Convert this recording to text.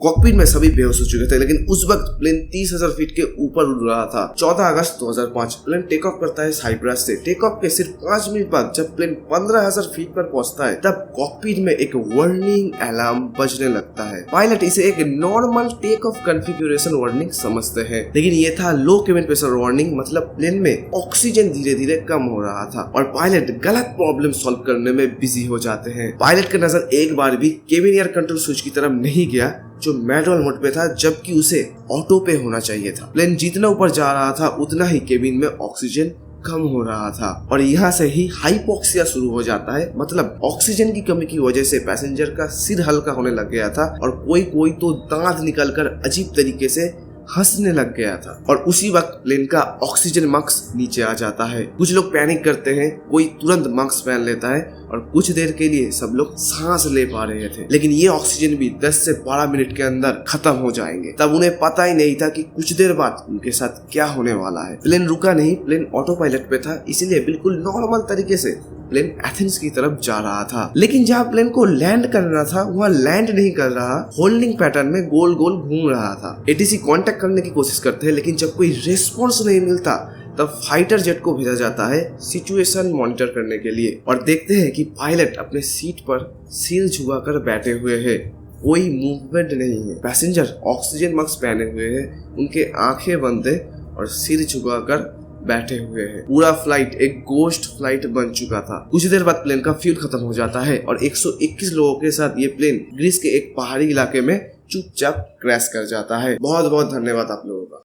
Cockpit में सभी बेहोश हो चुके थे, लेकिन उस वक्त प्लेन 30,000 फीट के ऊपर उड़ रहा था। 14 अगस्त 2005 प्लेन टेक ऑफ करता है साइप्रस से। टेक ऑफ के सिर्फ 5 मिनट बाद जब प्लेन 15,000 फीट पर पहुंचता है, तब कॉकपिट में एक वार्निंग अलार्म बजने लगता है। पायलट इसे एक normal take off configuration warning समझते हैं, लेकिन ये था लो केबिन प्रेशर वार्निंग, मतलब प्लेन में ऑक्सीजन धीरे धीरे कम हो रहा था और पायलट गलत प्रॉब्लम सॉल्व करने में बिजी हो जाते हैं। पायलट का नजर एक बार भी केबिन एयर कंट्रोल स्विच की तरफ नहीं गया जो मैनुअल मोड पे था, जबकि उसे ऑटो पे होना चाहिए था। प्लेन जितना ऊपर जा रहा था उतना ही केबिन में ऑक्सीजन कम हो रहा था और यहाँ से ही हाइपोक्सिया शुरू हो जाता है, मतलब ऑक्सीजन की कमी की वजह से पैसेंजर का सिर हल्का होने लग गया था और कोई तो दांत निकलकर अजीब तरीके से हंसने लग गया था। और उसी वक्त प्लेन का ऑक्सीजन मास्क नीचे आ जाता है। कुछ लोग पैनिक करते हैं, कोई तुरंत मास्क पहन लेता है और कुछ देर के लिए सब लोग सांस ले पा रहे थे, लेकिन ये ऑक्सीजन भी 10 से 12 मिनट के अंदर खत्म हो जाएंगे। तब उन्हें पता ही नहीं था कि कुछ देर बाद उनके साथ क्या होने वाला है। प्लेन रुका नहीं, प्लेन ऑटो पायलट पे था, इसीलिए बिल्कुल नॉर्मल तरीके से प्लेन एथेंस की तरफ जा रहा था। लेकिन जहाँ प्लेन को लैंड करना था वहाँ लैंड नहीं कर रहा, होल्डिंग पैटर्न में गोल गोल घूम रहा था। एटीसी कांटेक्ट करने की कोशिश करते हैं, लेकिन जब कोई रिस्पॉन्स नहीं मिलता तब फाइटर जेट को भेजा जाता है सिचुएशन मॉनिटर करने के लिए और देखते हैं कि पायलट अपने सीट पर सिर झुकाकर बैठे हुए हैं, कोई मूवमेंट नहीं है। पैसेंजर ऑक्सीजन मास्क पहने हुए हैं, उनके आंखें बंद है और सिर झुकाकर बैठे हुए हैं। पूरा फ्लाइट एक गोस्ट फ्लाइट बन चुका था। कुछ देर बाद प्लेन का फ्यूल खत्म हो जाता है और 121 लोगों के साथ ये प्लेन ग्रीस के एक पहाड़ी इलाके में चुपचाप क्रैश कर जाता है। बहुत बहुत धन्यवाद आप लोगों का।